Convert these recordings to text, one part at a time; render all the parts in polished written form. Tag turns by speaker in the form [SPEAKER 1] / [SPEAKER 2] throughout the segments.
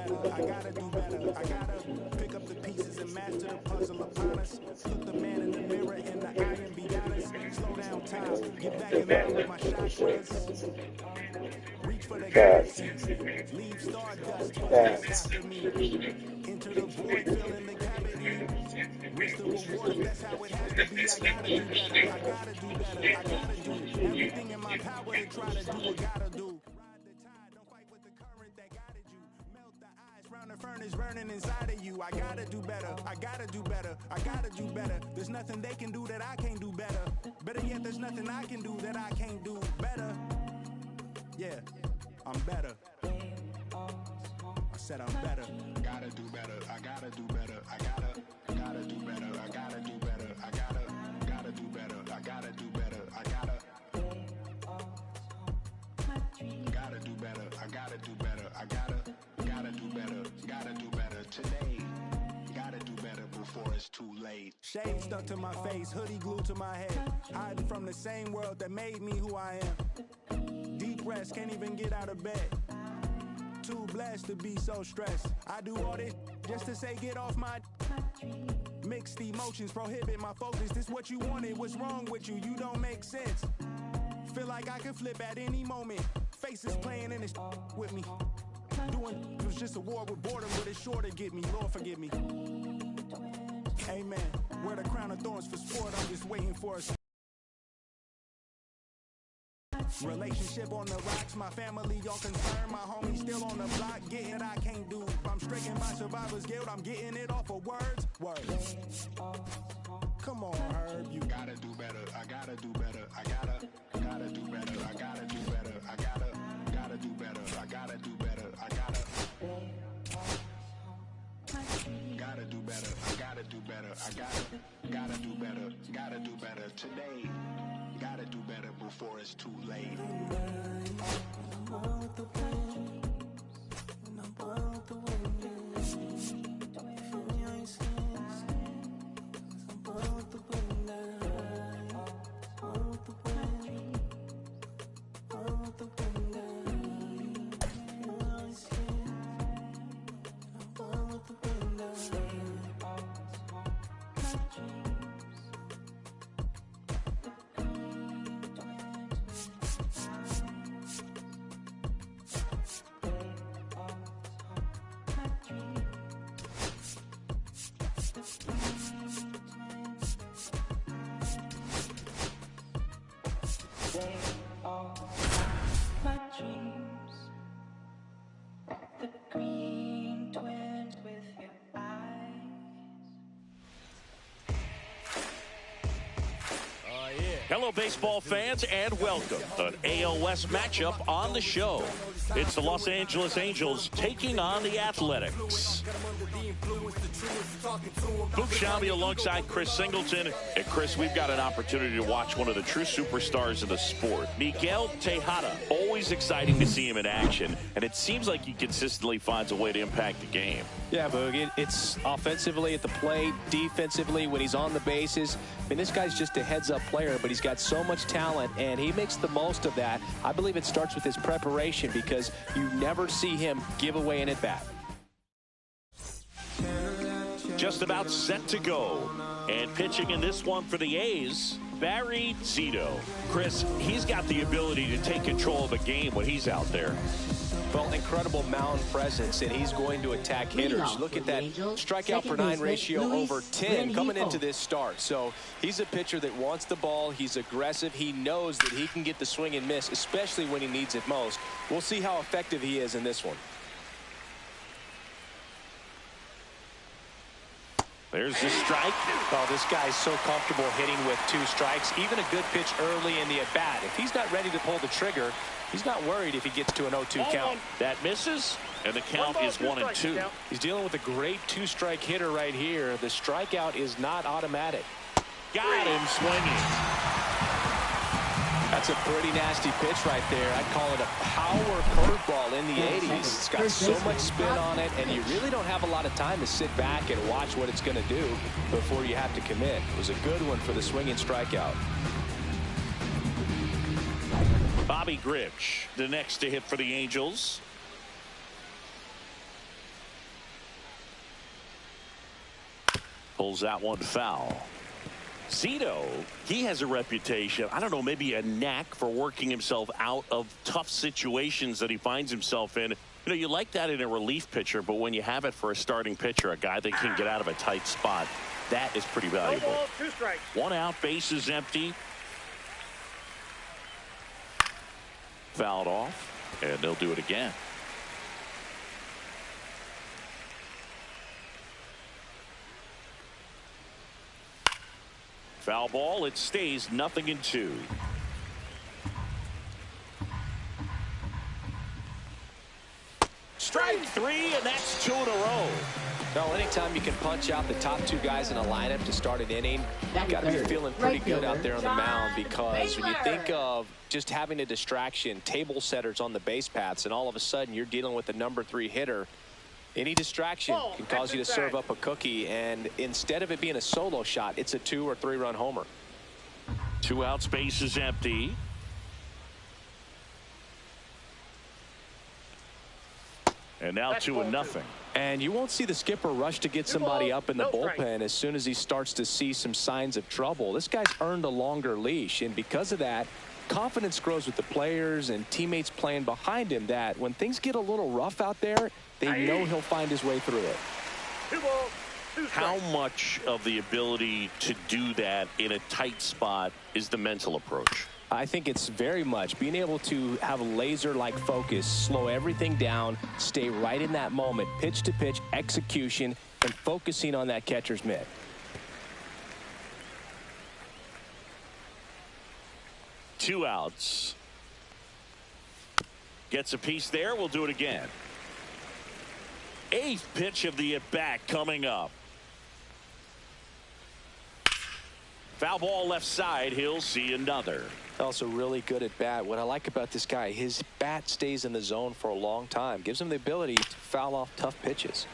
[SPEAKER 1] I gotta do better. I gotta pick up the pieces and master the puzzle upon us. Look the man in the mirror in the eye and be honest. Slow down time. Get back in line with my chakras. Reach for the galaxy. Leave stardust for the after me. Enter the void, fill in the cavity. Risk the reward if that's how it has to be. I gotta do better. I gotta do better. I gotta do everything in my power to try to do what gotta do. Ride the tide, don't fight with the current that guided you. Melt the ice round the furnace burning inside of you. I gotta do better. I gotta do better. I gotta do better. There's nothing they can do that I can't do better. Better yet, there's nothing I can do that I can't do better. Yeah, I'm better. I said I'm better. I gotta do better. I gotta do better. I gotta do better. I gotta do better. I gotta do better. I gotta do better. I gotta do better. I gotta do better. I gotta do better. Gotta do better today. Gotta do better before it's too late. Shade stuck to my face, hoodie glued to my head. Hiding from the same world that made me who I am. Deep rest, can't even get out of bed. Too blessed to be so stressed. I do all this just to say get off my. Mixed emotions prohibit my focus. This what you wanted, what's wrong with you? You don't make sense. Feel like I can flip at any moment. Faces playing in this with me. Doing it was just a war with boredom, but it's sure to get me. Lord forgive me. Amen. Wear the crown of thorns for sport. I'm just waiting for us. Relationship on the rocks, my family all concerned. My homies still on the block, getting it I can't do. I'm stricken by survivor's guilt, I'm getting it off of words. Come on, Herb, you gotta do better. I gotta do better. I gotta do better. I gotta do better. I gotta do better. I gotta do better. I gotta do better. I gotta do better. I gotta do better. Gotta do better today. Gotta do better before it's too late.
[SPEAKER 2] My dreams, the green twins with your eyes.
[SPEAKER 3] Hello, baseball fans, and welcome to an AL West matchup on the show. It's the Los Angeles Angels taking on the Athletics. Boog Sciambi alongside Chris Singleton. And Chris, we've got an opportunity to watch one of the true superstars of the sport. Miguel Tejada. Always exciting to see him in action. And it seems like he consistently finds a way to impact the game.
[SPEAKER 4] Yeah, Boog, it's offensively at the plate, defensively when he's on the bases. I mean, this guy's just a heads-up player, but he's got so much talent, and he makes the most of that. I believe it starts with his preparation because you never see him give away an at-bat.
[SPEAKER 3] Just about set to go. And pitching in this one for the A's, Barry Zito. Chris, he's got the ability to take control of a game when he's out there.
[SPEAKER 4] Well, incredible mound presence, and he's going to attack hitters. Look at that strikeout per 9 ratio over 10 coming into this start. So he's a pitcher that wants the ball. He's aggressive. He knows that he can get the swing and miss, especially when he needs it most. We'll see how effective he is in this one.
[SPEAKER 3] There's the strike.
[SPEAKER 4] Oh, this guy's so comfortable hitting with 2 strikes. Even a good pitch early in the at-bat. If he's not ready to pull the trigger, he's not worried if he gets to an 0-2 count.
[SPEAKER 3] That misses, and the count is 1-2.
[SPEAKER 4] He's dealing with a great 2-strike hitter right here. The strikeout is not automatic.
[SPEAKER 3] Got him swinging.
[SPEAKER 4] That's a pretty nasty pitch right there. I'd call it a power curveball in the 80s. It's got so much spin on it, and you really don't have a lot of time to sit back and watch what it's going to do before you have to commit. It was a good one for the swinging strikeout.
[SPEAKER 3] Bobby Grich, the next to hit for the Angels. Pulls that one foul. Zito, he has a reputation, I don't know, maybe a knack for working himself out of tough situations that he finds himself in. You know, you like that in a relief pitcher, but when you have it for a starting pitcher, a guy that can get out of a tight spot, that is pretty valuable.
[SPEAKER 5] No ball, 2 strikes.
[SPEAKER 3] 1 out, base is empty. Fouled off, and they'll do it again. Foul ball. It stays 0-2. Strike 3, and that's 2 in a row.
[SPEAKER 4] Well, anytime you can punch out the top 2 guys in a lineup to start an inning, you got to be feeling pretty good out there on the mound, because when you think of just having a distraction, table setters on the base paths, and all of a sudden you're dealing with the number 3 hitter, any distraction can cause you to serve up a cookie, and instead of it being a solo shot, it's a 2 or 3 run homer.
[SPEAKER 3] 2 outs, base is empty. And now 2-0.
[SPEAKER 4] And you won't see the skipper rush to get somebody up in the bullpen as soon as he starts to see some signs of trouble. This guy's earned a longer leash, and because of that, confidence grows with the players and teammates playing behind him, that when things get a little rough out there, they know he'll find his way through it.
[SPEAKER 5] 2 balls, 2 strikes.
[SPEAKER 3] How much of the ability to do that in a tight spot is the mental approach?
[SPEAKER 4] I think it's very much being able to have a laser-like focus, slow everything down, stay right in that moment, pitch to pitch execution, and focusing on that catcher's mitt.
[SPEAKER 3] Two outs. Gets a piece there. We'll do it again. 8th pitch of the at-bat coming up. Foul ball left side. He'll see another.
[SPEAKER 4] Also really good at bat. What I like about this guy, his bat stays in the zone for a long time. Gives him the ability to foul off tough pitches.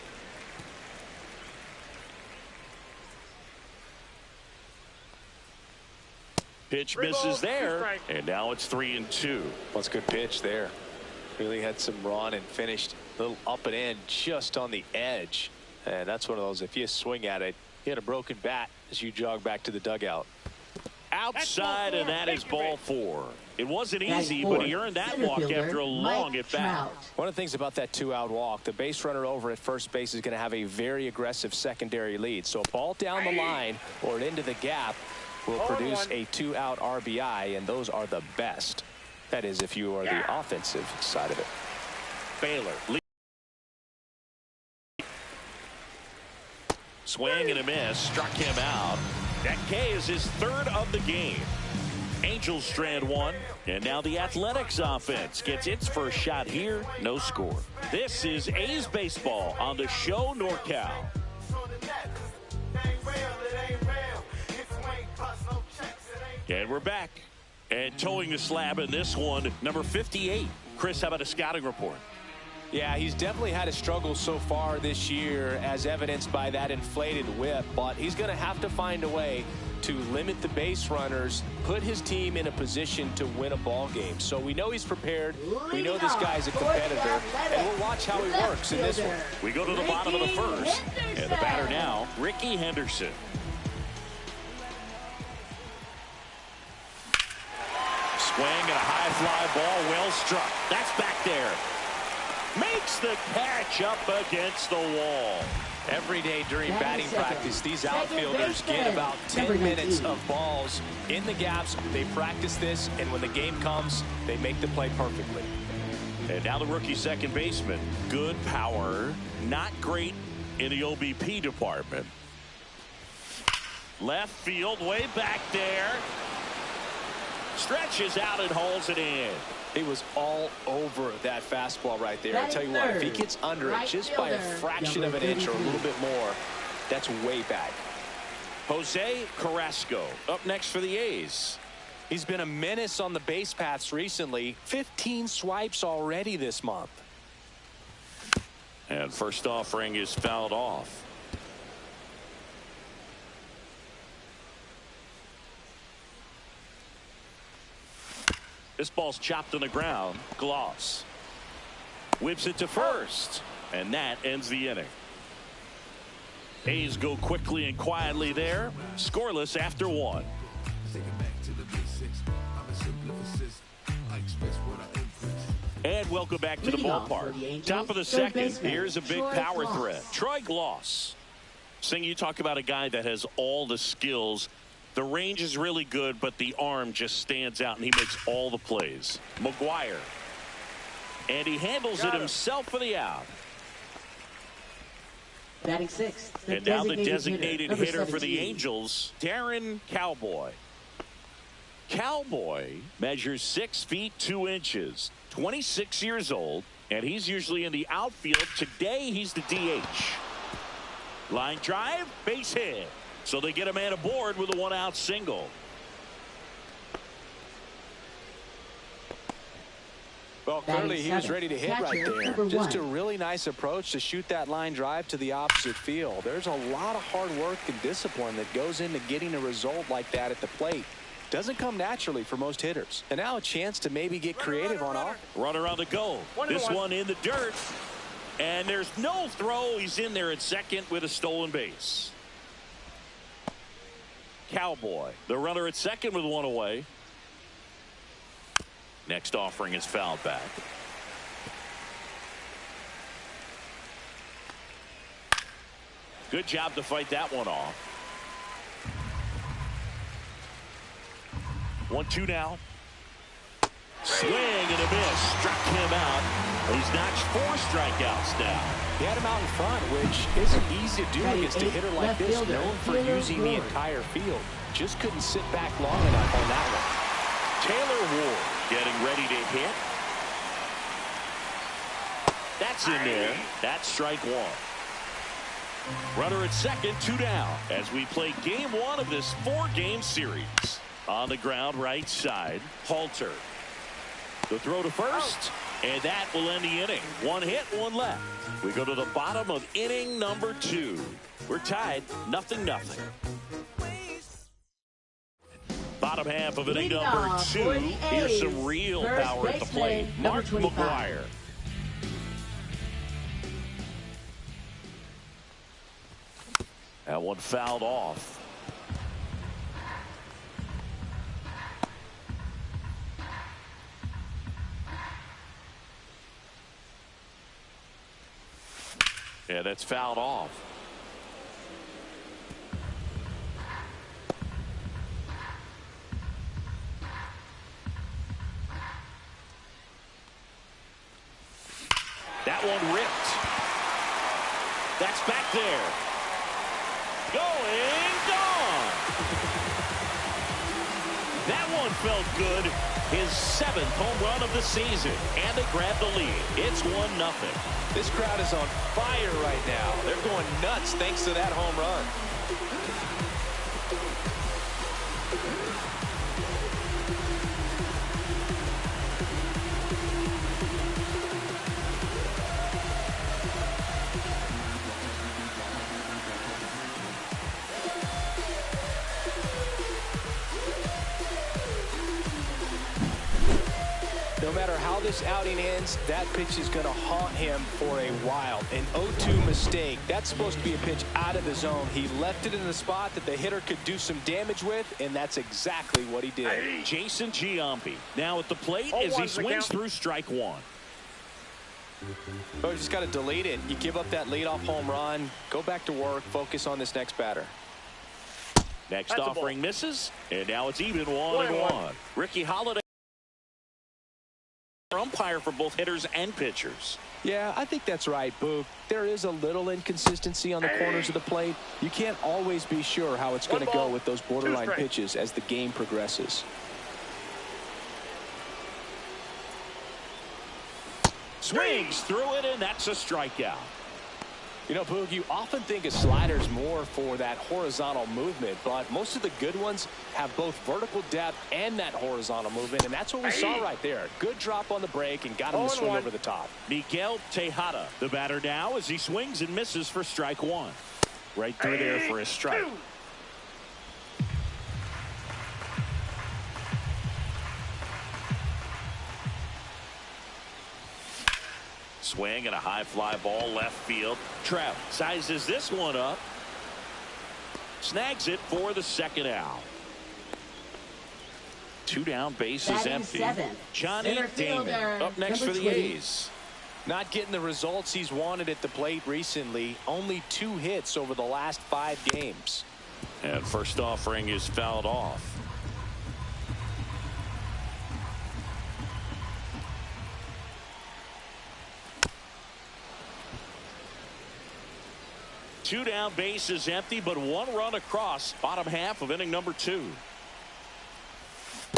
[SPEAKER 3] Pitch misses there, and now it's 3-2.
[SPEAKER 4] What's a good pitch there? Really had some run and finished a little up and in just on the edge. And that's one of those, if you swing at it, you hit a broken bat as you jog back to the dugout.
[SPEAKER 3] Outside, and that is ball 4. It wasn't easy, but he earned that walk after a long at bat.
[SPEAKER 4] One of the things about that 2-out walk, the base runner over at first base is going to have a very aggressive secondary lead. So a ball down the line or into the gap will produce a 2-out RBI, and those are the best. That is, if you are the offensive side of it.
[SPEAKER 3] Baylor. Swing and a miss. Struck him out. That K is his 3rd of the game. Angels strand 1. And now the Athletics offense gets its first shot here. No score. This is A's baseball on the show NorCal. And we're back. And towing the slab in this one, number 58. Chris, how about a scouting report?
[SPEAKER 4] Yeah, he's definitely had a struggle so far this year, as evidenced by that inflated whip, but he's going to have to find a way to limit the base runners, put his team in a position to win a ball game. So we know he's prepared. We know this guy's a competitor, and we'll watch how he works in this one.
[SPEAKER 3] We go to the bottom of the 1st, and the batter now, Ricky Henderson. Swing and a high fly ball, well struck. That's back there. Makes the catch up against the wall.
[SPEAKER 4] Every day during batting practice, these outfielders get about 10 minutes of balls in the gaps. They practice this, and when the game comes, they make the play perfectly.
[SPEAKER 3] And now the rookie second baseman. Good power, not great in the OBP department. Left field, way back there. Stretches out and holds it in.
[SPEAKER 4] He was all over that fastball right there. I tell you what, if he gets under it just by a fraction of an inch or a little bit more, that's way back.
[SPEAKER 3] Jose Carrasco up next for the A's.
[SPEAKER 4] He's been a menace on the base paths recently. 15 swipes already this month.
[SPEAKER 3] And first offering is fouled off. This ball's chopped on the ground. Gloss whips it to first, and that ends the inning. A's go quickly and quietly there. Scoreless after one. And welcome back to the ballpark. Top of the second. Here's a big power threat. Troy Glaus. Sing, you talk about a guy that has all the skills. The range is really good, but the arm just stands out, and he makes all the plays. McGuire. And he handles it himself for the out.
[SPEAKER 6] Batting sixth.
[SPEAKER 3] And now the designated hitter for the Angels, Darren Cowboy. Cowboy measures 6 feet 2 inches, 26 years old, and he's usually in the outfield. Today, he's the DH. Line drive, base hit. So they get a man aboard with a 1-out single.
[SPEAKER 4] Well, clearly he was ready to hit right there. Just a really nice approach to shoot that line drive to the opposite field. There's a lot of hard work and discipline that goes into getting a result like that at the plate. Doesn't come naturally for most hitters. And now a chance to maybe get creative on off.
[SPEAKER 3] Runner on the go. This one in the dirt. And there's no throw. He's in there at second with a stolen base. Cowboy, the runner at second with one away. Next offering is fouled back. Good job to fight that one off. 1-2 now. Swing and a miss. Struck him out. He's notched 4 strikeouts now.
[SPEAKER 4] He had him out in front, which isn't easy to do against a hitter like this, known for using the entire field. Just couldn't sit back long enough on that one.
[SPEAKER 3] Taylor Ward getting ready to hit. That's in there. That's strike one. Runner at second, 2 down as we play game 1 of this 4-game series. On the ground, right side, Halter. The throw to first, and that will end the inning. 1 hit, 1 left. We go to the bottom of inning number 2. We're tied, 0-0. Bottom half of inning number 2. Here's some real power at the plate. Mark McGuire. That one fouled off. Yeah, that's fouled off. That one ripped. That's back there. Going, gone. That one felt good. His 7th home run of the season. And they grab the lead. It's 1-0.
[SPEAKER 4] This crowd is on fire right now. They're going nuts thanks to that home run. No matter how this outing ends, that pitch is going to haunt him for a while. An 0-2 mistake. That's supposed to be a pitch out of the zone. He left it in the spot that the hitter could do some damage with, and that's exactly what he did.
[SPEAKER 3] Jason Giambi now at the plate as he swings through strike 1.
[SPEAKER 4] Oh, you just got to delete it. You give up that leadoff home run. Go back to work. Focus on this next batter.
[SPEAKER 3] Next offering misses, and now it's even 1-1. Ricky Holiday, umpire for both hitters and pitchers.
[SPEAKER 4] Yeah, I think that's right, Boog. There is a little inconsistency on the corners of the plate. You can't always be sure how it's going to go with those borderline pitches as the game progresses.
[SPEAKER 3] Swings through it, and that's a strikeout.
[SPEAKER 4] You know, Boog, you often think a slider's more for that horizontal movement, but most of the good ones have both vertical depth and that horizontal movement, and that's what we saw right there. Good drop on the break and got him to swing over the top.
[SPEAKER 3] Miguel Tejada, the batter now, as he swings and misses for strike 1. Right through there for a strike. Swing and a high fly ball left field. Trout sizes this one up. Snags it for the second out. 2 down, bases empty. Johnny Damon up next for the A's.
[SPEAKER 4] Not getting the results he's wanted at the plate recently. Only 2 hits over the last 5 games.
[SPEAKER 3] And first offering is fouled off. Two down, bases empty, but 1 run across. Bottom half of inning number 2.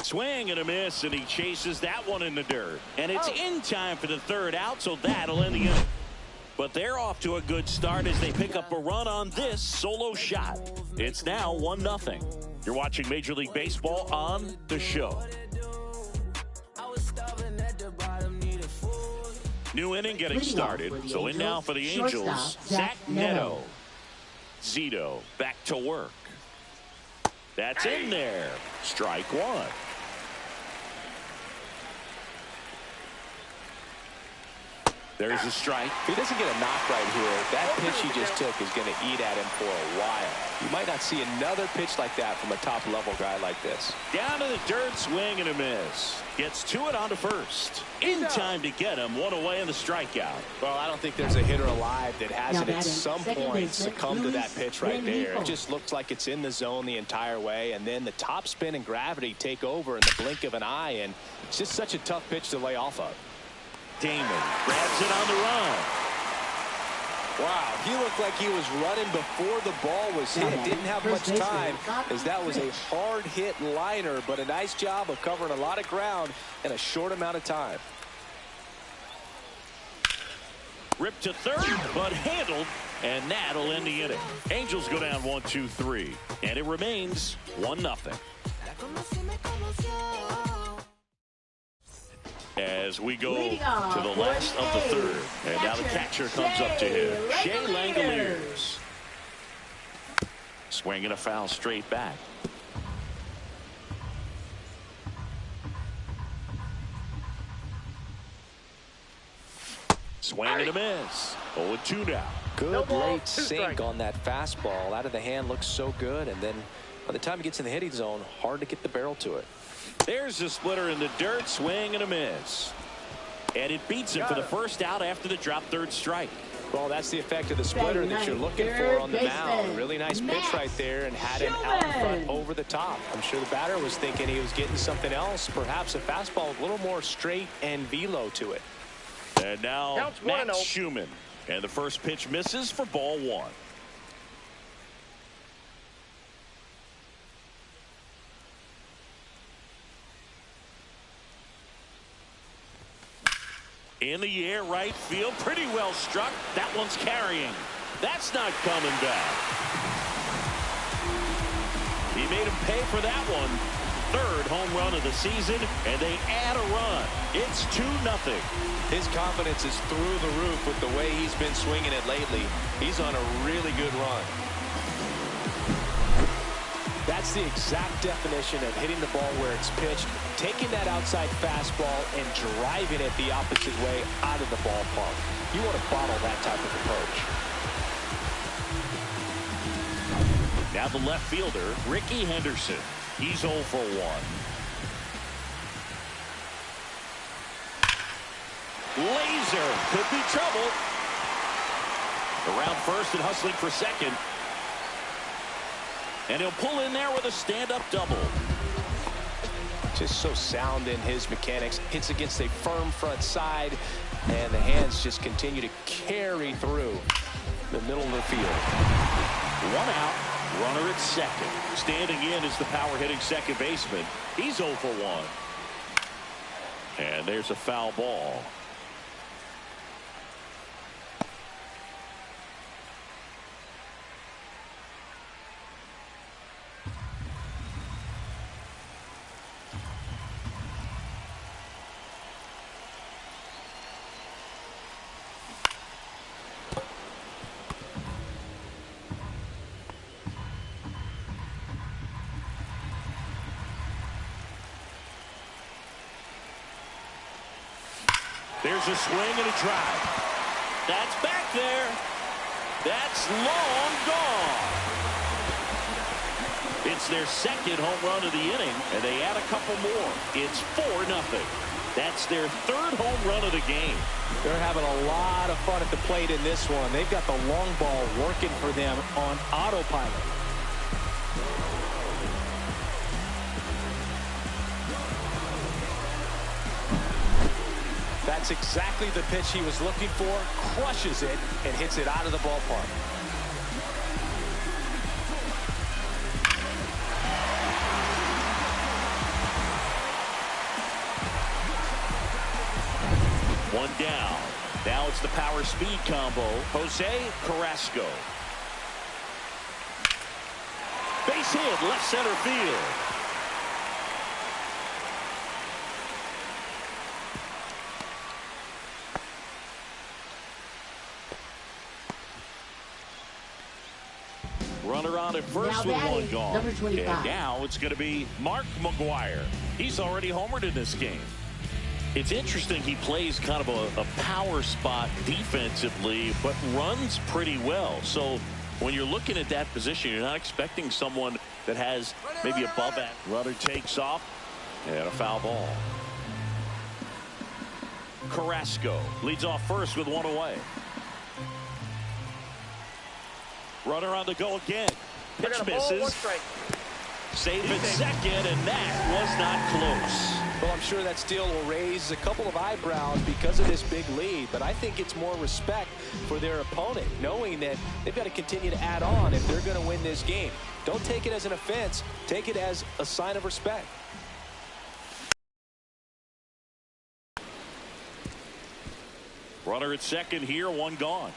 [SPEAKER 3] Swing and a miss, and he chases that one in the dirt. And it's in time for the 3rd out, so that'll end the inning. But they're off to a good start as they pick up a run on this solo shot. It's now 1-0. You're watching Major League Baseball on The Show. New inning getting started. So in now for the Angels, Zach Neto. Zito back to work. That's in there. Strike 1. There's a strike.
[SPEAKER 4] If he doesn't get a knock right here, that pitch he just took is going to eat at him for a while. You might not see another pitch like that from a top-level guy like this.
[SPEAKER 3] Down to the dirt, swing and a miss. Gets to it onto first. In time to get him. 1 away in the strikeout.
[SPEAKER 4] Well, I don't think there's a hitter alive that hasn't at some point succumbed to that pitch right there. It just looks like it's in the zone the entire way, and then the top spin and gravity take over in the blink of an eye, and it's just such a tough pitch to lay off of.
[SPEAKER 3] Damon grabs it on the run.
[SPEAKER 4] Wow, he looked like he was running before the ball was hit. Didn't have much time as that was a hard hit liner, but a nice job of covering a lot of ground in a short amount of time.
[SPEAKER 3] Ripped to third, but handled, and that'll end the inning. Angels go down 1-2-3, and it remains 1-0. As we go to the last of the 3rd. And now the catcher comes up to him. Shea Langoliers. Swinging a foul straight back. Swing and a miss. 0-2 now.
[SPEAKER 4] Good late sink on that fastball. Out of the hand looks so good. And then by the time he gets in the hitting zone, hard to get the barrel to it.
[SPEAKER 3] There's the splitter in the dirt, swing and a miss. And it beats him for the first out after the drop 3rd strike.
[SPEAKER 4] Well, that's the effect of the splitter that you're looking for on the mound. Really nice pitch right there and had him out front over the top. I'm sure the batter was thinking he was getting something else, perhaps a fastball with a little more straight and velo to it.
[SPEAKER 3] And now Matt Schumann. And the first pitch misses for ball 1. In the air, right field, pretty well struck. That one's carrying. That's not coming back. He made him pay for that one. 3rd home run of the season, and they add a run. It's 2-0.
[SPEAKER 4] His confidence is through the roof with the way he's been swinging it lately. He's on a really good run. That's the exact definition of hitting the ball where it's pitched, taking that outside fastball and driving it the opposite way out of the ballpark. You want to bottle that type of approach.
[SPEAKER 3] Now the left fielder, Ricky Henderson. He's 0 for 1. Laser could be trouble. Around first and hustling for second. And he'll pull in there with a stand-up double.
[SPEAKER 4] Just so sound in his mechanics. Hits against a firm front side, and the hands just continue to carry through the middle of the field.
[SPEAKER 3] 1 out, runner at second. Standing in is the power-hitting second baseman. He's 0 for 1. And there's a foul ball. There's a swing and a drive. That's back there. That's long gone. That's their second home run of the inning, and they add a couple more. It's 4-0. That's their third home run of the game.
[SPEAKER 4] They're having a lot of fun at the plate in this one. They've got the long ball working for them on autopilot. That's exactly the pitch he was looking for. Crushes it and hits it out of the ballpark.
[SPEAKER 3] One down. Now it's the power speed combo. Jose Carrasco. Base hit, left center field. Runner on at first with one gone.
[SPEAKER 6] Number 25.
[SPEAKER 3] And now it's going to be Mark McGwire. He's already homered in this game. It's interesting, he plays kind of a power spot defensively, but runs pretty well. So when you're looking at that position, you're not expecting someone that has maybe above that. Runner takes off, and a foul ball. Carrasco leads off first with one away. Runner on the go again. Pitch misses. Safe at second, and that was not close.
[SPEAKER 4] Well, I'm sure that steal will raise a couple of eyebrows because of this big lead, but I think it's more respect for their opponent, knowing that they've got to continue to add on if they're going to win this game. Don't take it as an offense. Take it as a sign of respect.
[SPEAKER 3] Runner at second here, one gone.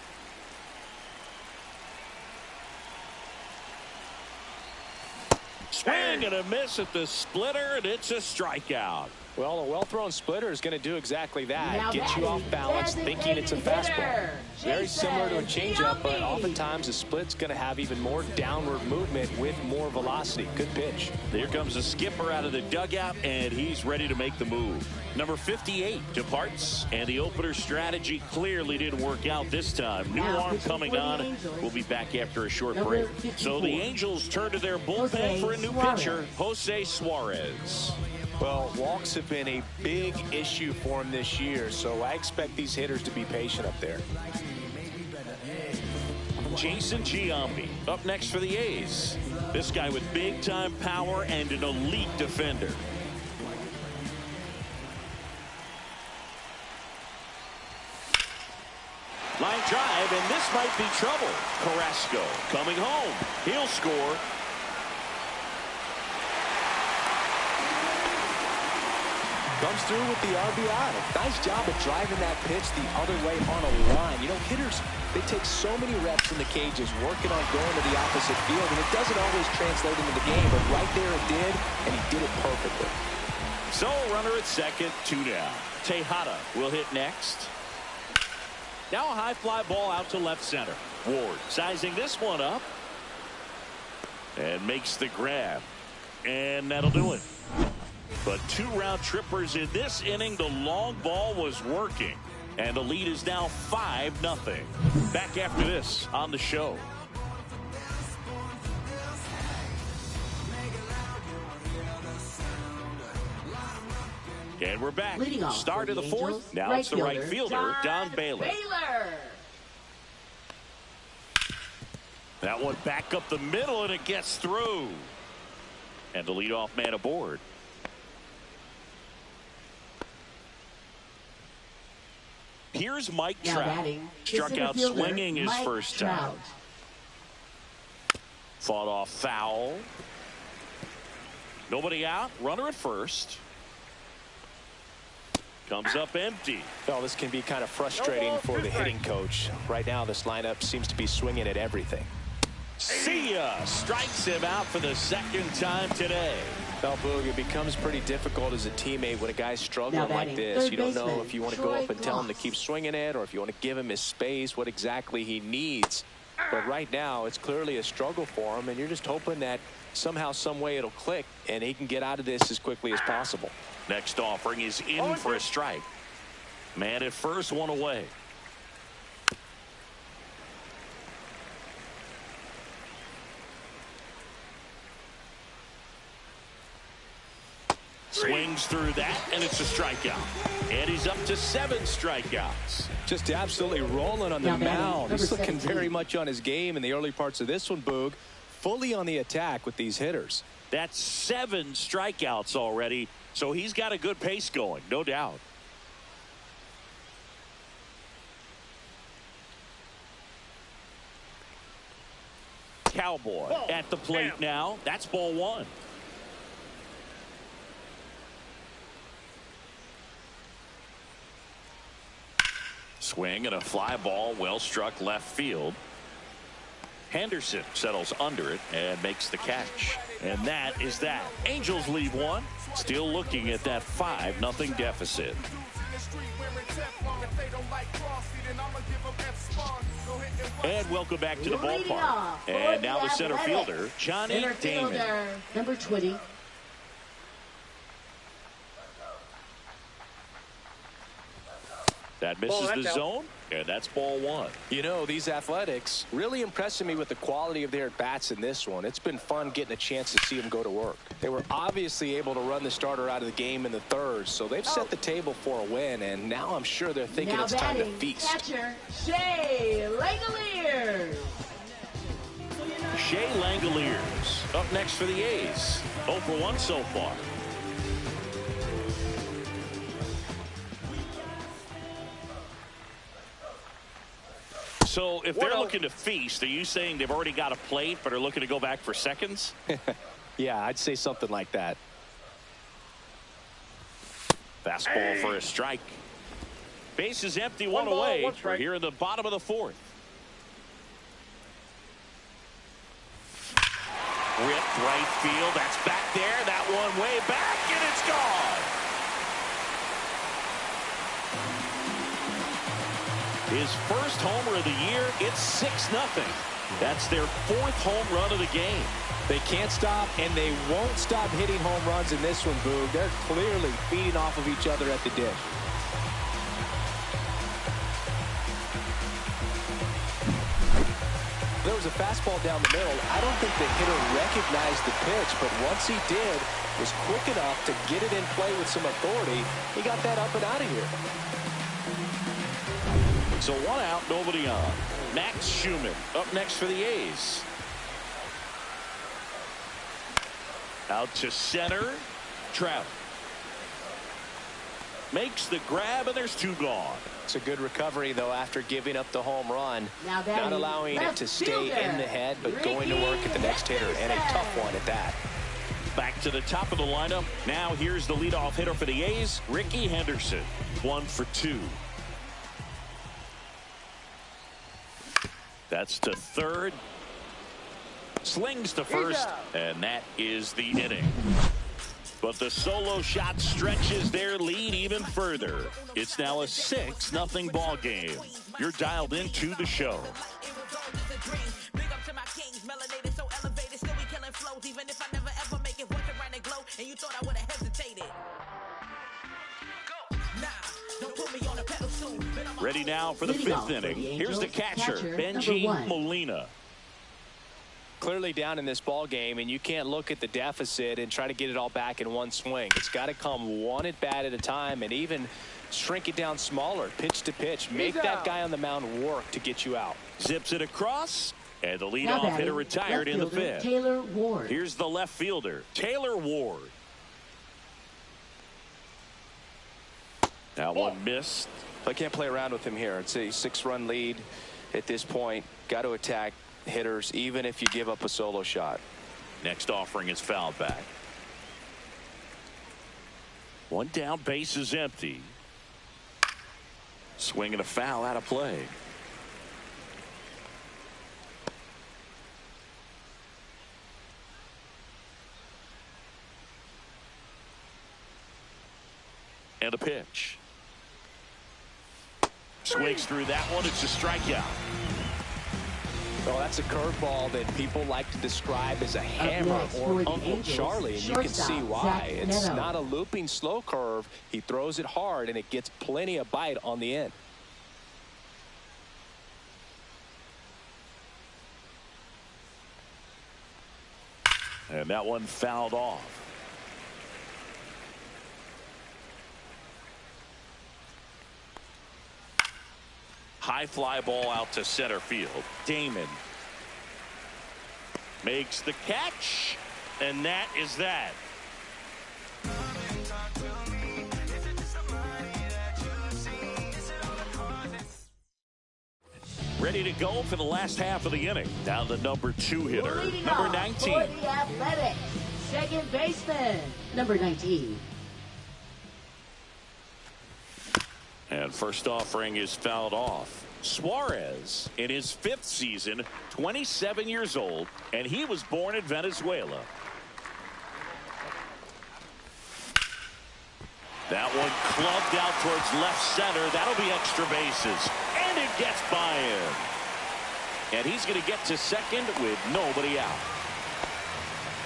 [SPEAKER 3] Swing and a miss at the splitter, and it's a strikeout.
[SPEAKER 4] Well, a well-thrown splitter is going to do exactly that. Get you off balance, thinking it's a fastball. Very similar to a changeup, but oftentimes a split's going to have even more downward movement with more velocity. Good pitch.
[SPEAKER 3] Here comes the skipper out of the dugout, and he's ready to make the move. Number 58 departs, and the opener strategy clearly didn't work out this time. New arm coming on. We'll be back after a short break. So the Angels turn to their bullpen for a new pitcher, Jose Suarez.
[SPEAKER 4] Well, walks have been a big issue for him this year, so I expect these hitters to be patient up there.
[SPEAKER 3] Jason Giambi up next for the A's. This guy with big-time power and an elite defender. Line drive, and this might be trouble. Carrasco coming home. He'll score.
[SPEAKER 4] Comes through with the RBI. Nice job of driving that pitch the other way on a line. You know, hitters, they take so many reps in the cages working on going to the opposite field, and it doesn't always translate into the game, but right there it did, and he did it perfectly.
[SPEAKER 3] So, runner at second, two down. Tejada will hit next. Now a high fly ball out to left center. Ward sizing this one up. And makes the grab. And that'll do it. But two round trippers in this inning. The long ball was working. And the lead is now 5-0. Back after this on the show. And we're back. Start of the fourth. Now it's the right fielder, Don Baylor. That one back up the middle, and it gets through. And the leadoff man aboard. Here's Mike Trout. Struck out swinging his first time. Fought off foul. Nobody out. Runner at first. Comes up empty.
[SPEAKER 4] Well, this can be kind of frustrating for the hitting coach. Right now, this lineup seems to be swinging at everything.
[SPEAKER 3] See ya. Strikes him out for the second time today.
[SPEAKER 4] Well, Boog, it becomes pretty difficult as a teammate when a guy's struggling like this. You don't know if you want to go up and tell him to keep swinging it or if you want to give him his space, what exactly he needs. But right now, it's clearly a struggle for him, and you're just hoping that somehow, some way it'll click, and he can get out of this as quickly as possible.
[SPEAKER 3] Next offering is in for a strike. Man at first, one away. Swings through that, and it's a strikeout. And he's up to 7 strikeouts.
[SPEAKER 4] Just absolutely rolling on the mound. He's looking very much on his game in the early parts of this one, Boog. Fully on the attack with these hitters.
[SPEAKER 3] That's 7 strikeouts already, so he's got a good pace going, no doubt. Cowboy at the plate now. That's ball 1. Swing and a fly ball, well struck left field. Henderson settles under it and makes the catch. And that is that. Angels leave 1. Still looking at that 5-0 deficit. And welcome back to the ballpark. And now the center fielder, Johnny Damon.
[SPEAKER 6] Number 20.
[SPEAKER 3] That misses the zone, and that's ball 1.
[SPEAKER 4] You know, these Athletics really impressing me with the quality of their at-bats in this one. It's been fun getting a chance to see them go to work. They were obviously able to run the starter out of the game in the 3rd, so they've set the table for a win, and now I'm sure they're thinking it's time to feast.
[SPEAKER 6] Catcher, Shea Langeliers.
[SPEAKER 3] Shea Langeliers up next for the A's. 0 for 1 so far. So if they're looking to feast, are you saying they've already got a plate but are looking to go back for seconds?
[SPEAKER 4] Yeah, I'd say something like that.
[SPEAKER 3] Fastball for a strike. Base is empty, one away. We're here in the bottom of the 4th. Ripped right field. That's back there. That one way back, and it's gone. His first homer of the year. It's 6-0. That's their 4th home run of the game.
[SPEAKER 4] They can't stop, and they won't stop hitting home runs in this one, Boog. They're clearly feeding off of each other at the dish. There was a fastball down the middle. I don't think the hitter recognized the pitch, but once he did, was quick enough to get it in play with some authority. He got that up and out of here.
[SPEAKER 3] So 1 out, nobody on. Max Schumann up next for the A's. Out to center. Trout makes the grab, and there's 2 gone.
[SPEAKER 4] It's a good recovery, though, after giving up the home run.
[SPEAKER 6] Not
[SPEAKER 4] allowing it to stay in the head, but going to work at the next hitter, and a tough one at that.
[SPEAKER 3] Back to the top of the lineup. Now here's the leadoff hitter for the A's, Ricky Henderson. 1 for 2. That's to 3rd. Slings to 1st, and that is the inning. But the solo shot stretches their lead even further. It's now a 6-0 ball game. You're dialed into the show. Ready now for the 5th inning. Here's the catcher, Benji Molina.
[SPEAKER 4] Clearly down in this ball game, and you can't look at the deficit and try to get it all back in one swing. It's got to come one at bat at a time, and even shrink it down smaller, pitch to pitch. Make that guy on the mound work to get you out.
[SPEAKER 3] Zips it across, and the leadoff hitter retired in the 5th.
[SPEAKER 6] Taylor Ward.
[SPEAKER 3] Here's the left fielder, Taylor Ward. That one missed.
[SPEAKER 4] I can't play around with him here. It's a 6-run lead at this point. Got to attack hitters, even if you give up a solo shot.
[SPEAKER 3] Next offering is fouled back. 1 down, base is empty. Swing and a foul out of play. And a pitch. Swings through that one. It's a strikeout.
[SPEAKER 4] Well, that's a curveball that people like to describe as a hammer or Uncle Charlie, and you can see why. It's not a looping slow curve. He throws it hard, and it gets plenty of bite on the end.
[SPEAKER 3] And that one fouled off. High fly ball out to center field. Damon makes the catch, and that is that. Ready to go for the last half of the inning. Now the number 2 hitter,
[SPEAKER 6] Leading
[SPEAKER 3] number
[SPEAKER 6] off
[SPEAKER 3] 19.
[SPEAKER 6] for the Athletics, second baseman, number 19.
[SPEAKER 3] And first offering is fouled off. Suarez, in his 5th season, 27 years old, and he was born in Venezuela. That one clubbed out towards left center. That'll be extra bases. And it gets by him. And he's going to get to second with nobody out.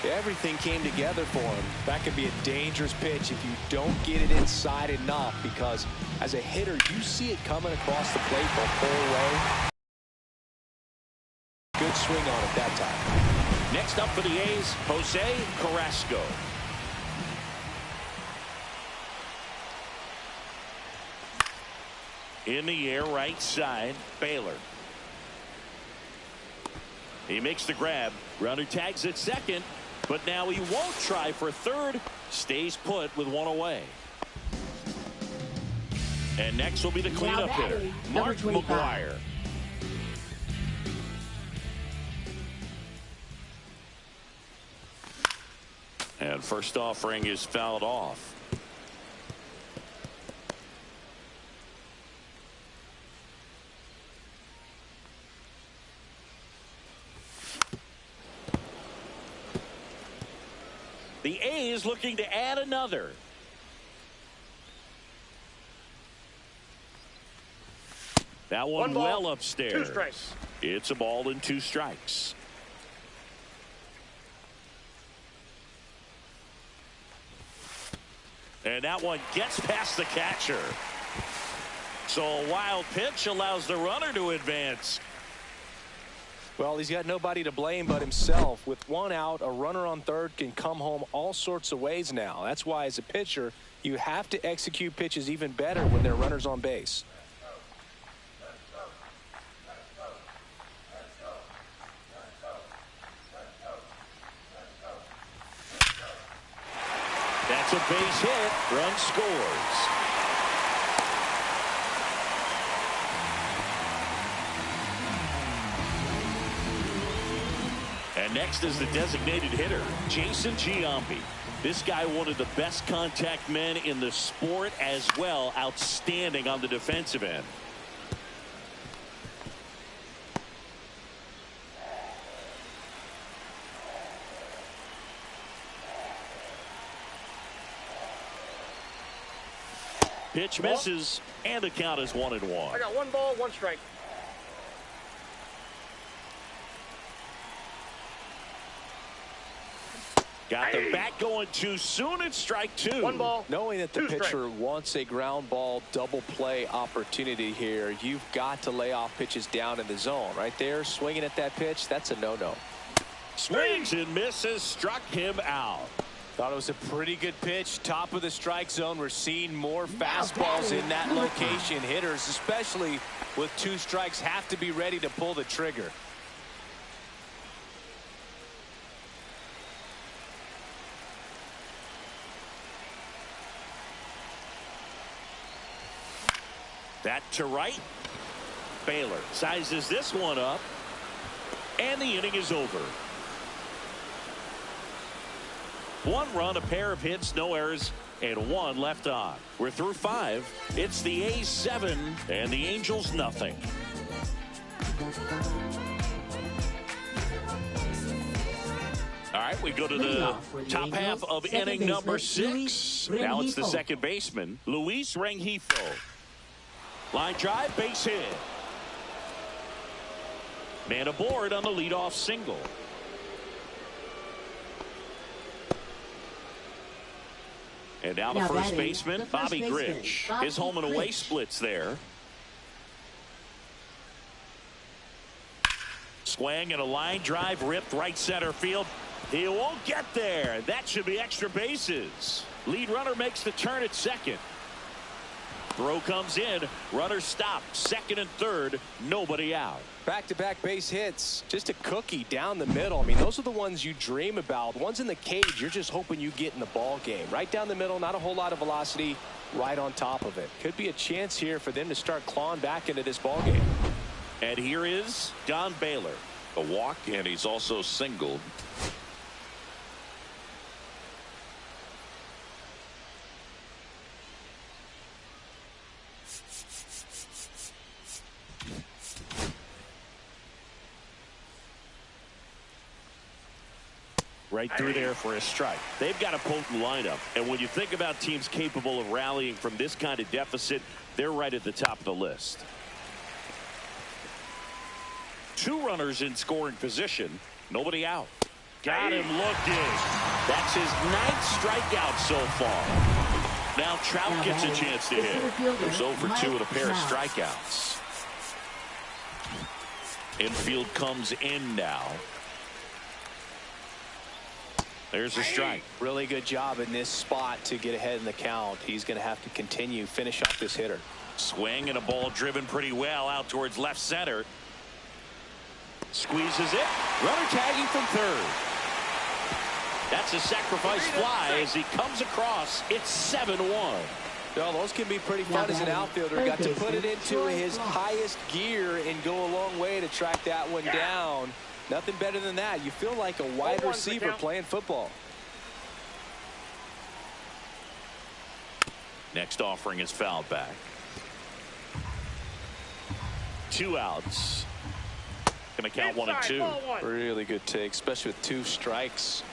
[SPEAKER 4] Everything came together for him. That could be a dangerous pitch if you don't get it inside enough, because as a hitter, you see it coming across the plate the whole way. Good swing on it that time.
[SPEAKER 3] Next up for the A's, Jose Carrasco. In the air, right side, Baylor. He makes the grab. Runner tags at second, but now he won't try for third. Stays put with one away. And next will be the cleanup hitter, Mark McGwire. And first offering is fouled off. The A's looking to add another. That one
[SPEAKER 5] ball,
[SPEAKER 3] well upstairs.
[SPEAKER 5] 2 strikes.
[SPEAKER 3] It's a ball and 2 strikes. And that one gets past the catcher. So a wild pitch allows the runner to advance.
[SPEAKER 4] Well, he's got nobody to blame but himself. With 1 out, a runner on third can come home all sorts of ways now. That's why, as a pitcher, you have to execute pitches even better when there are runners on base.
[SPEAKER 3] That's a base hit. Run scores. And next is the designated hitter, Jason Giambi. This guy, one of the best contact men in the sport as well. Outstanding on the defensive end. Pitch misses, and the count is 1-1.
[SPEAKER 5] I got 1 ball, 1 strike.
[SPEAKER 3] Got the bat going too soon. It's strike 2.
[SPEAKER 5] 1 ball.
[SPEAKER 4] Knowing that the
[SPEAKER 5] 2
[SPEAKER 4] pitcher
[SPEAKER 5] strikes.
[SPEAKER 4] wants a ground ball double play opportunity here, you've got to lay off pitches down in the zone. Right there, swinging at that pitch, that's a no-no.
[SPEAKER 3] Swings and misses, struck him out.
[SPEAKER 4] Thought it was a pretty good pitch. Top of the strike zone. We're seeing more fastballs in that location. Hitters, especially with 2 strikes, have to be ready to pull the trigger.
[SPEAKER 3] That to right. Baylor sizes this one up, and the inning is over. 1 run, a pair of hits, no errors, and 1 left on. We're through 5. It's the A's 7 and the Angels nothing. All right, we go to the top half of inning number 6. Now it's the second baseman, Luis Rengifo. Line drive, base hit. Man aboard on the leadoff single. And now the first baseman, Bobby Grich. His home and away splits there. Swing and a line drive ripped right center field. He won't get there. That should be extra bases. Lead runner makes the turn at second. Throw comes in. Runner stopped. Second and third. Nobody out.
[SPEAKER 4] Back-to-back base hits. Just a cookie down the middle. I mean, those are the ones you dream about. Ones in the cage, you're just hoping you get in the ball game. Right down the middle, not a whole lot of velocity. Right on top of it. Could be a chance here for them to start clawing back into this ball game.
[SPEAKER 3] And here is Don Baylor. A walk, and he's also singled. Right through there for a strike. They've got a potent lineup, and when you think about teams capable of rallying from this kind of deficit, they're right at the top of the list. Two runners in scoring position. Nobody out. Got him looking. That's his 9th strikeout so far. Now Trout gets a chance to hit. There's over 2 with a pair of strikeouts. Infield comes in now. There's a strike.
[SPEAKER 4] Really good job in this spot to get ahead in the count. He's going to have to continue, finish off this hitter.
[SPEAKER 3] Swing and a ball driven pretty well out towards left center. Squeezes it. Runner tagging from third. That's a sacrifice fly as he comes across. It's 7-1.
[SPEAKER 4] Well, those can be pretty fun as an outfielder. Got to put it into his highest gear and go a long way to track that one down. Nothing better than that. You feel like a wide receiver playing football.
[SPEAKER 3] Next offering is fouled back. 2 outs. Gonna count 1 and 2.
[SPEAKER 4] Really good take, especially with 2 strikes.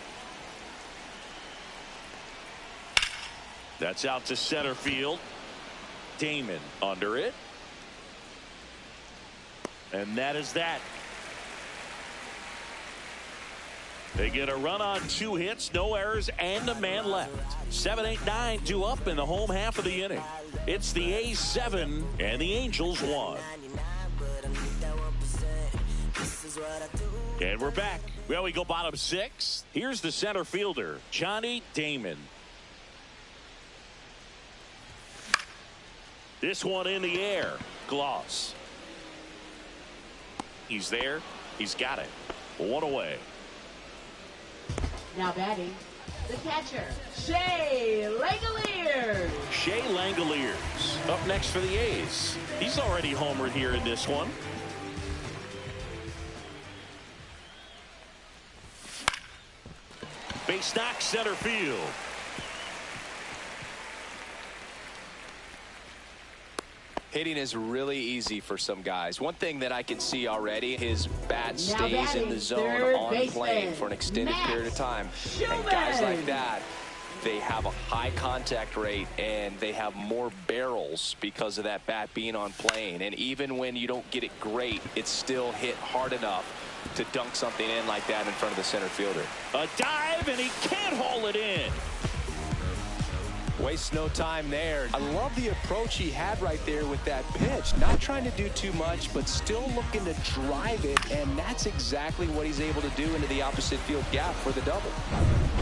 [SPEAKER 3] That's out to center field. Damon under it. And that is that. They get a run on 2 hits, no errors, and a man left. 7-8-9, 2 up in the home half of the inning. It's the A's 7 and the Angels 1. And we're back. Well, we go bottom 6. Here's the center fielder, Johnny Damon. This one in the air. Gloss. He's there. He's got it. 1 away.
[SPEAKER 6] Now batting, the catcher, Shea Langeliers.
[SPEAKER 3] Shea Langeliers up next for the A's. He's already homered here in this one. Base knock center field.
[SPEAKER 4] Hitting is really easy for some guys. One thing that I can see already, his bat stays in the zone on plane for an extended period of time. And guys like that, they have a high contact rate and they have more barrels because of that bat being on plane. And even when you don't get it great, it's still hit hard enough to dunk something in like that in front of the center fielder.
[SPEAKER 3] A dive, and he can't haul it in.
[SPEAKER 4] Wastes no time there. I love the approach he had right there with that pitch. Not trying to do too much, but still looking to drive it, and that's exactly what he's able to do into the opposite field gap for the double.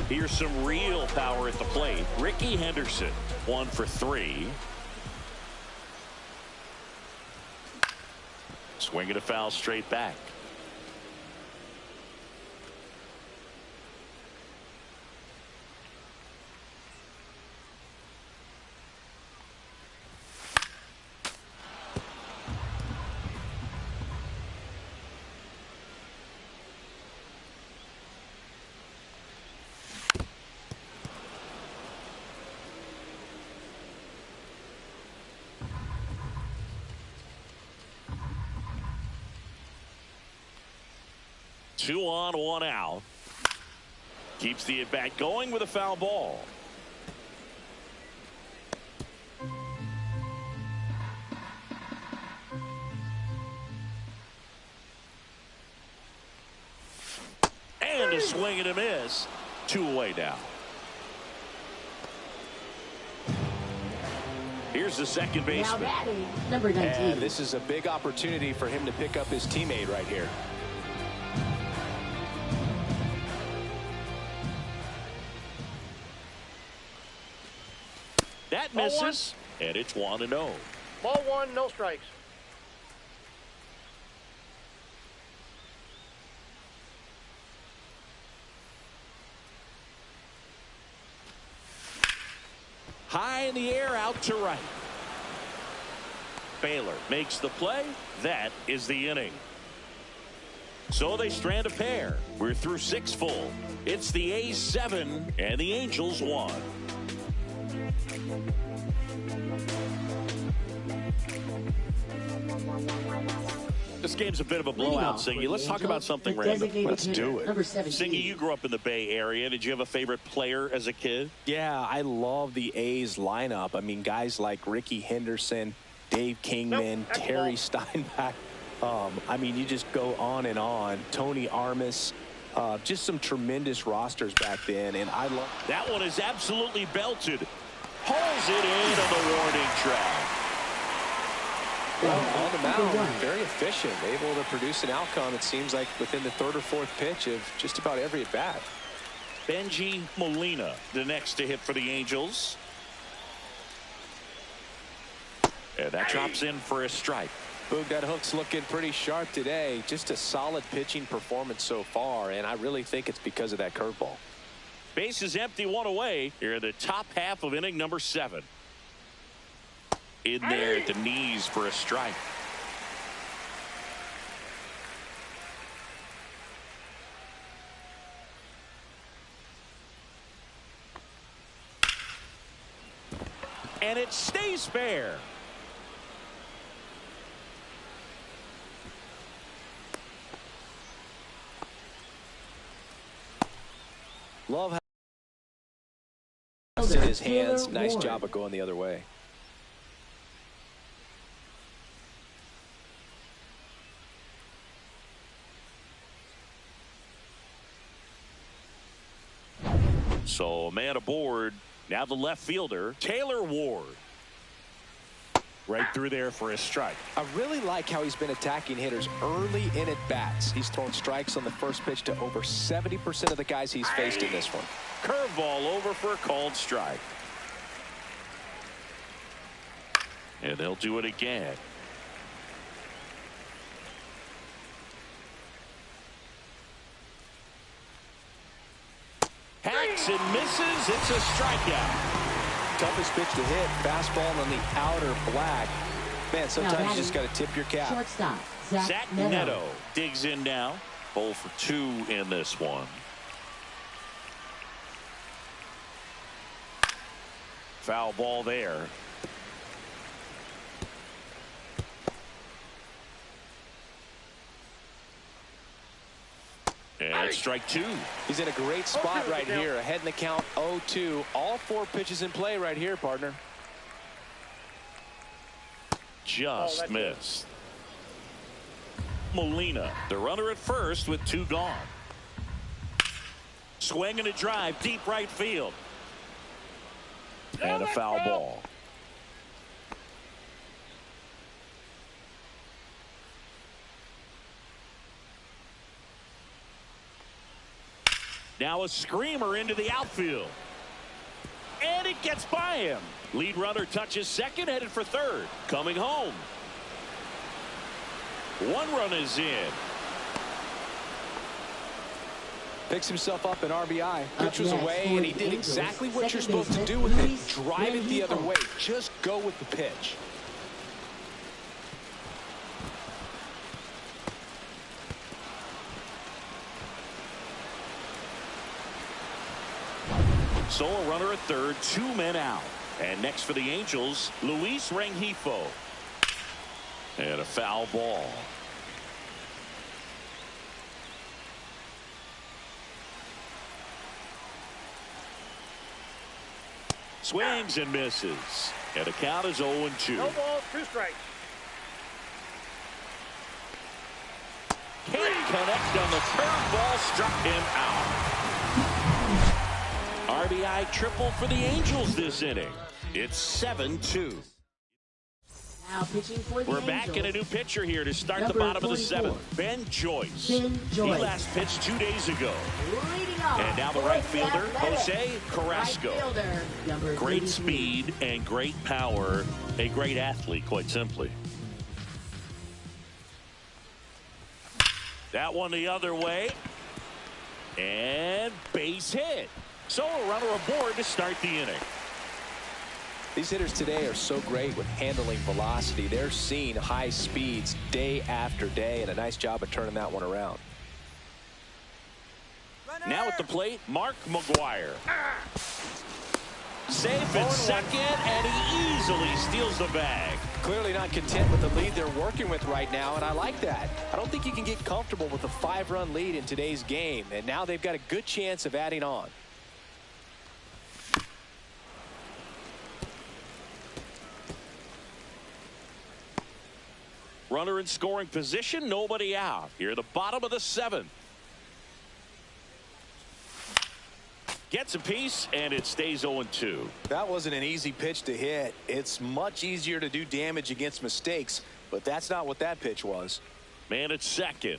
[SPEAKER 3] Here's some real power at the plate. Ricky Henderson, 1 for 3. Swinging a foul straight back. Two on, 1 out. Keeps the at-bat going with a foul ball. And a swing and a miss. 2 away now. Here's the second baseman.
[SPEAKER 6] Now batting, number 19.
[SPEAKER 4] And this is a big opportunity for him to pick up his teammate right here.
[SPEAKER 3] That misses. and it's 1-0.
[SPEAKER 5] Ball one, no strikes.
[SPEAKER 3] High in the air, out to right. Baylor makes the play. That is the inning. So they strand a pair. We're through 6 full. It's the A's 7 and the Angels 1. This game's a bit of a blowout, Singy. Let's talk about something random.
[SPEAKER 4] Let's do it.
[SPEAKER 3] Singy, you grew up in the Bay Area. Did you have a favorite player as a kid?
[SPEAKER 4] Yeah, I love the A's lineup. I mean, guys like Ricky Henderson, Dave Kingman, Terry Steinbach. I mean, you just go on and on. Tony Armas. Just some tremendous rosters back then, and I love
[SPEAKER 3] that one is absolutely belted. Pulls it in on the warning track.
[SPEAKER 4] Well, on the mound, very efficient, able to produce an outcome, it seems like, within the 3rd or 4th pitch of just about every at-bat.
[SPEAKER 3] Benji Molina, the next to hit for the Angels. And that drops in for a strike.
[SPEAKER 4] Boog, that hook's looking pretty sharp today. Just a solid pitching performance so far, and I really think it's because of that curveball.
[SPEAKER 3] Base is empty, 1 away. Here in the top half of inning number 7. In there at the knees for a strike. And it stays fair.
[SPEAKER 4] Love how it's in his hands. Nice job of going the other way.
[SPEAKER 3] So a man aboard. Now the left fielder, Taylor Ward. Right through there for a strike.
[SPEAKER 4] I really like how he's been attacking hitters early in at bats. He's thrown strikes on the first pitch to over 70% of the guys he's faced in this one.
[SPEAKER 3] Curveball over for a called strike. And they'll do it again. Hacks and misses. It's a strikeout.
[SPEAKER 4] Toughest pitch to hit, fastball on the outer black. Man, sometimes you just got to tip your cap.
[SPEAKER 6] Shortstop,
[SPEAKER 3] Zach Neto digs in now. 0 for 2 in this one. Foul ball there. And strike 2.
[SPEAKER 4] He's in a great spot right here. Ahead in the count, 0-2. All 4 pitches in play right here, partner.
[SPEAKER 3] Just missed. Molina, the runner at first with 2 gone. Swing and a drive, deep right field. And a foul ball. Now a screamer into the outfield. And it gets by him. Lead runner touches second, headed for third. Coming home. 1 run is in.
[SPEAKER 4] Picks himself up an RBI. Pitch was away, and he did exactly what you're supposed to do with it. Drive it the other way. Just go with the pitch.
[SPEAKER 3] So a runner at third, 2 men out. And next for the Angels, Luis Rengifo. And a foul ball. Swings and misses. And the count is 0-2.
[SPEAKER 5] No balls, 2 strikes.
[SPEAKER 3] Can't connect on the curveball, struck him out. RBI triple for the Angels this inning. It's 7-2.
[SPEAKER 6] Now pitching for the
[SPEAKER 3] We're back in a
[SPEAKER 6] Angels.
[SPEAKER 3] new pitcher here to start the
[SPEAKER 6] Number
[SPEAKER 3] bottom of the
[SPEAKER 6] 44.
[SPEAKER 3] seventh. Ben Joyce.
[SPEAKER 6] Ben Joyce.
[SPEAKER 3] He last pitched 2 days ago.
[SPEAKER 6] Leading off
[SPEAKER 3] And now the
[SPEAKER 6] for
[SPEAKER 3] right fielder,
[SPEAKER 6] Athletics.
[SPEAKER 3] Jose Carrasco.
[SPEAKER 6] Right fielder, number
[SPEAKER 3] Great
[SPEAKER 6] 33.
[SPEAKER 3] speed and great power. A great athlete, quite simply. That one the other way. And base hit. So a runner aboard to start the inning.
[SPEAKER 4] These hitters today are so great with handling velocity. They're seeing high speeds day after day, and a nice job of turning that one around.
[SPEAKER 3] Now at the plate, Mark McGwire. Safe at second, and he easily steals the bag.
[SPEAKER 4] Clearly not content with the lead they're working with right now, and I like that. I don't think you can get comfortable with a 5-run lead in today's game, and now they've got a good chance of adding on.
[SPEAKER 3] Runner in scoring position, nobody out. Here at the bottom of the seventh. Gets a piece, and it stays 0-2.
[SPEAKER 4] That wasn't an easy pitch to hit. It's much easier to do damage against mistakes, but that's not what that pitch was.
[SPEAKER 3] Man at second.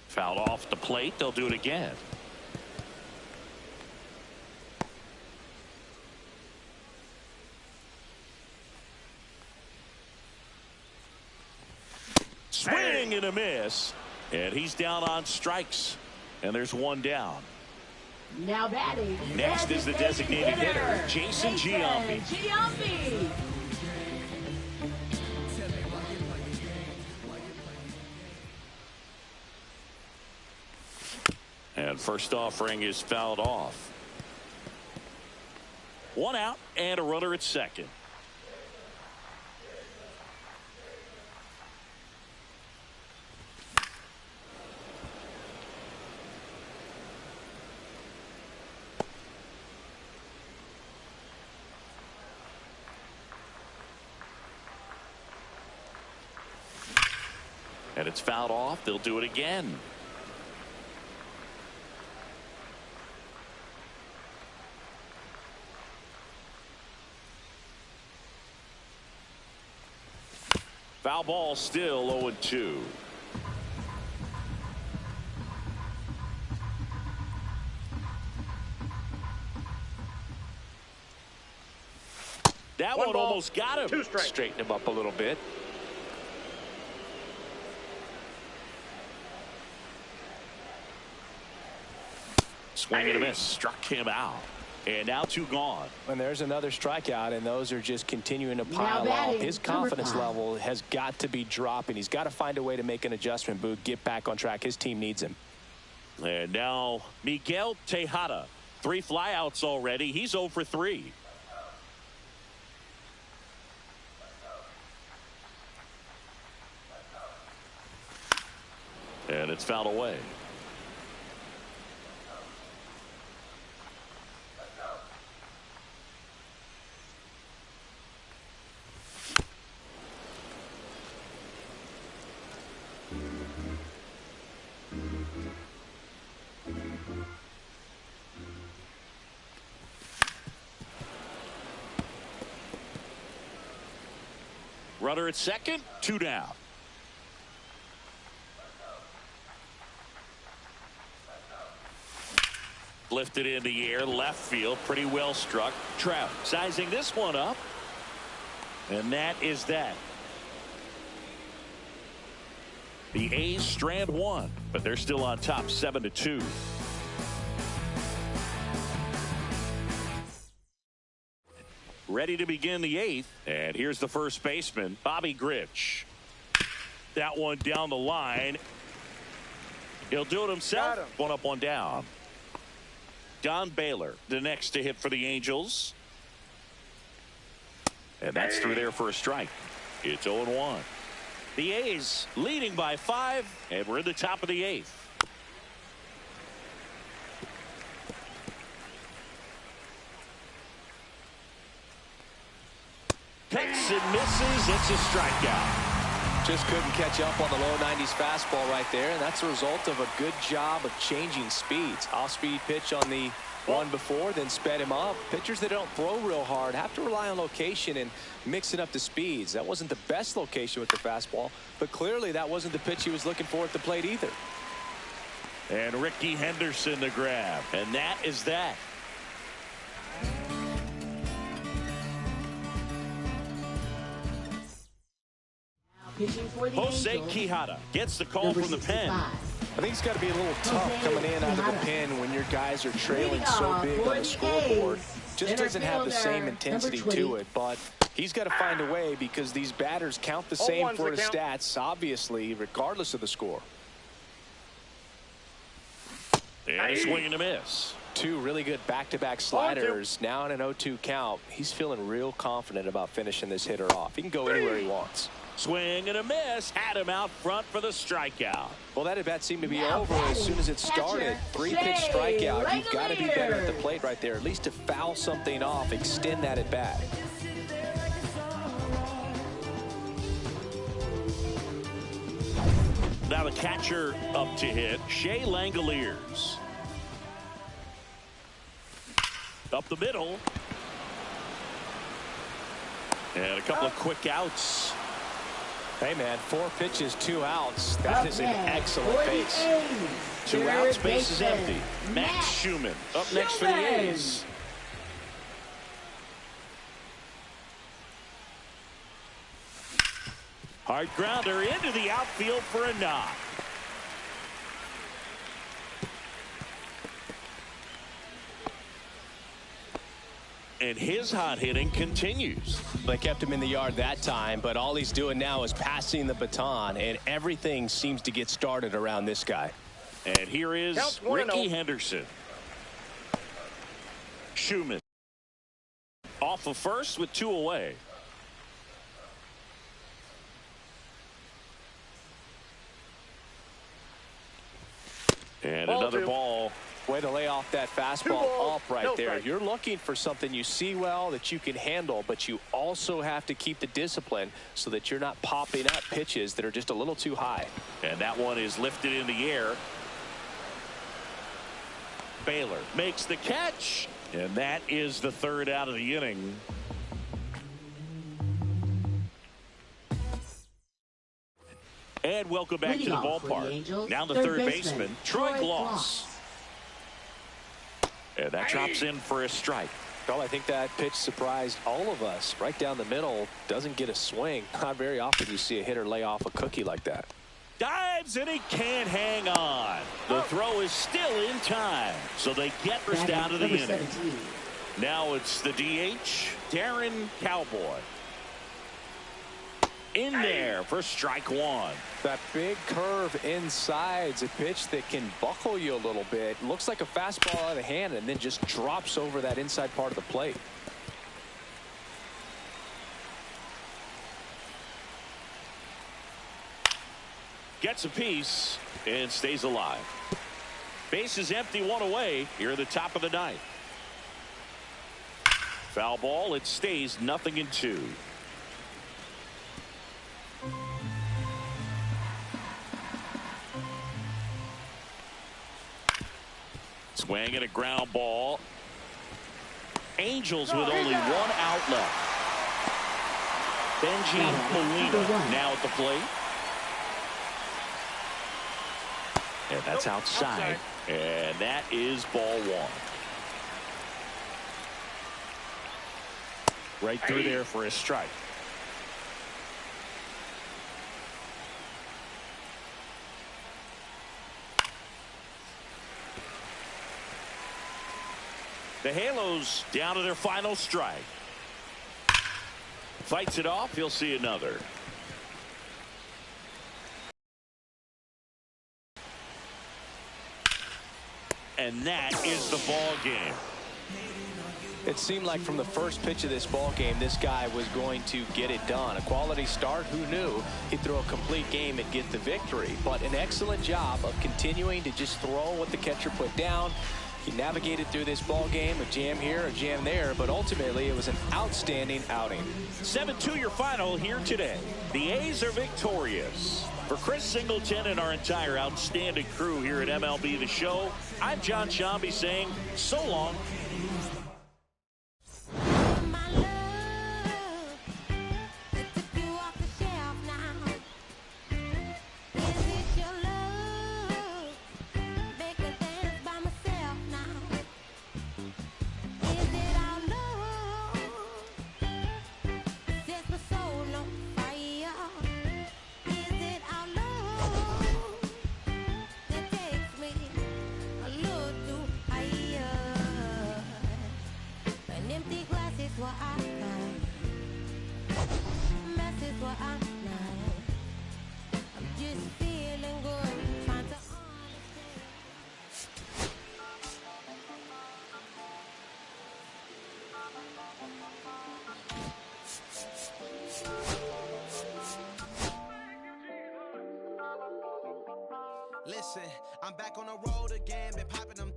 [SPEAKER 3] Fouled off the plate. They'll do it again. Swing and a miss. And he's down on strikes. And there's one down.
[SPEAKER 6] Now batting.
[SPEAKER 3] Next is the designated hitter, Jason Giambi.
[SPEAKER 6] Giambi.
[SPEAKER 3] And first offering is fouled off. One out and a runner at second. And it's fouled off. They'll do it again. Foul ball, still 0-2. That one
[SPEAKER 5] ball,
[SPEAKER 3] almost got him.
[SPEAKER 5] 2 strikes.
[SPEAKER 4] Straighten him up a little bit.
[SPEAKER 3] Swing and a miss. Struck him out. And now 2 gone.
[SPEAKER 4] And there's another strikeout, and those are just continuing to pile
[SPEAKER 6] batting,
[SPEAKER 4] up. His
[SPEAKER 6] number
[SPEAKER 4] confidence
[SPEAKER 6] 5.
[SPEAKER 4] level has got to be dropping. He's got to find a way to make an adjustment, Boog, get back on track. His team needs him.
[SPEAKER 3] And now Miguel Tejada. 3 flyouts already. He's 0 for 3. And it's fouled away. Runner at second, 2 down. Lifted in the air, left field, pretty well struck. Trout sizing this one up. And that is that. The A's strand 1, but they're still on top 7-2. Ready to begin the 8th, and here's the first baseman, Bobby Grich. That one down the line. He'll do it himself. 1 up, 1 down. Don Baylor, the next to hit for the Angels. And that's through there for a strike. It's 0-1. The A's leading by 5, and we're in the top of the 8th. Picks and misses. It's a strikeout.
[SPEAKER 4] Just couldn't catch up on the low 90s fastball right there, and that's a result of a good job of changing speeds. Off-speed pitch on the one before, then sped him up. Pitchers that don't throw real hard have to rely on location and mixing up the speeds. That wasn't the best location with the fastball, but clearly that wasn't the pitch he was looking for at the plate either.
[SPEAKER 3] And Rickey Henderson to grab, and that is that.
[SPEAKER 6] Pitching for the
[SPEAKER 3] Jose
[SPEAKER 6] Angels,
[SPEAKER 3] Quijada gets the call
[SPEAKER 6] number
[SPEAKER 3] from the pen.
[SPEAKER 6] 65.
[SPEAKER 4] I think it's got to be a little tough coming in out of the pen when your guys are trailing so big on the scoreboard. Just doesn't have the same intensity to it, but he's got to find a way because these batters count the same for his stats, obviously, regardless of the score.
[SPEAKER 3] And a swing and a miss.
[SPEAKER 4] Two really good back-to-back sliders. Now in an 0-2 count. He's feeling real confident about finishing this hitter off. He can go anywhere he wants.
[SPEAKER 3] Swing and a miss. Had him out front for the strikeout.
[SPEAKER 4] Well, that at-bat seemed to be over as soon as it started. Three-pitch strikeout. You've got to be better at the plate right there, at least to foul something off, extend that at-bat.
[SPEAKER 3] Now the catcher up to hit, Shea Langoliers. Up the middle. And a couple of quick outs.
[SPEAKER 4] Hey, man, 4 pitches, 2 outs. That is an excellent base.
[SPEAKER 3] 2 outs, base is empty. Max Schumann up next for the A's. Hard grounder into the outfield for a knock. And his hot hitting continues.
[SPEAKER 4] They kept him in the yard that time, but all he's doing now is passing the baton, and everything seems to get started around this guy.
[SPEAKER 3] And here is Rickey Henderson. Schumann off of first with 2 away. And another ball.
[SPEAKER 4] Way to lay off that fastball up right there. You're looking for something you see well that you can handle, but you also have to keep the discipline so that you're not popping up pitches that are just a little too high.
[SPEAKER 3] And that one is lifted in the air. Baylor makes the catch, and that is the 3rd out of the inning. And welcome back to the ballpark. Now the third baseman, Troy Glaus. And that drops in for a strike.
[SPEAKER 4] Well, I think that pitch surprised all of us. Right down the middle, doesn't get a swing. Not very often you see a hitter lay off a cookie like that.
[SPEAKER 3] Dives and he can't hang on. The throw is still in time, so they get first down to the inning. Now it's the DH, Darren Cowboy. In there for strike 1.
[SPEAKER 4] That big curve inside's a pitch that can buckle you a little bit. Looks like a fastball out of the hand and then just drops over that inside part of the plate.
[SPEAKER 3] Gets a piece and stays alive. Base is empty, 1 away here at the top of the 9th. Foul ball. It stays 0-2. Swing and a ground ball. Angels with only 1 out left. Benji Molina now at the plate. And that's outside. And that is ball 1. Right through there for a strike. The Halos down to their final strike. Fights it off. He'll see another. And that is the ball game.
[SPEAKER 4] It seemed like from the first pitch of this ball game, this guy was going to get it done. A quality start. Who knew he'd throw a complete game and get the victory? But an excellent job of continuing to just throw what the catcher put down. He navigated through this ball game, a jam here, a jam there, but ultimately it was an outstanding outing.
[SPEAKER 3] 7-2 your final here today. The A's are victorious. For Chris Singleton and our entire outstanding crew here at MLB The Show, I'm John Shambi saying so long.
[SPEAKER 7] Listen, I'm back on the road again, been popping them.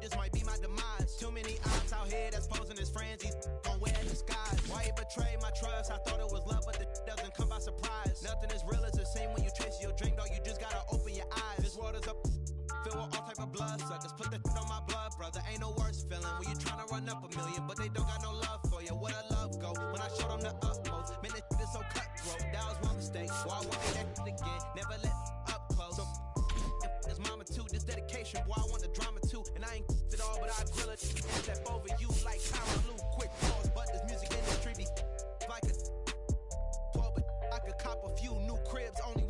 [SPEAKER 7] This might be my demise. Too many ops out here that's posing as friends. These gon' wear disguise. Why you betray my trust? I thought it was love, but the doesn't come by surprise. Nothing as real as the same when you chase your dream, dog. You just gotta open your eyes. This world is up, filled with all type of blood suckers. Put the on my blood, brother. Ain't no worse feeling when you tryna run up a million, but they don't got no love for you. Where the love go? When I showed them the utmost, man, this is so cutthroat. That was one mistake. Why I want that again? Never let up close. So, his mama too, this dedication, boy, I want the drama too. And I ain't it all, but I grill it and step over you like power blue. Quick pause, but this music industry be like a 12, but I could cop a few new cribs only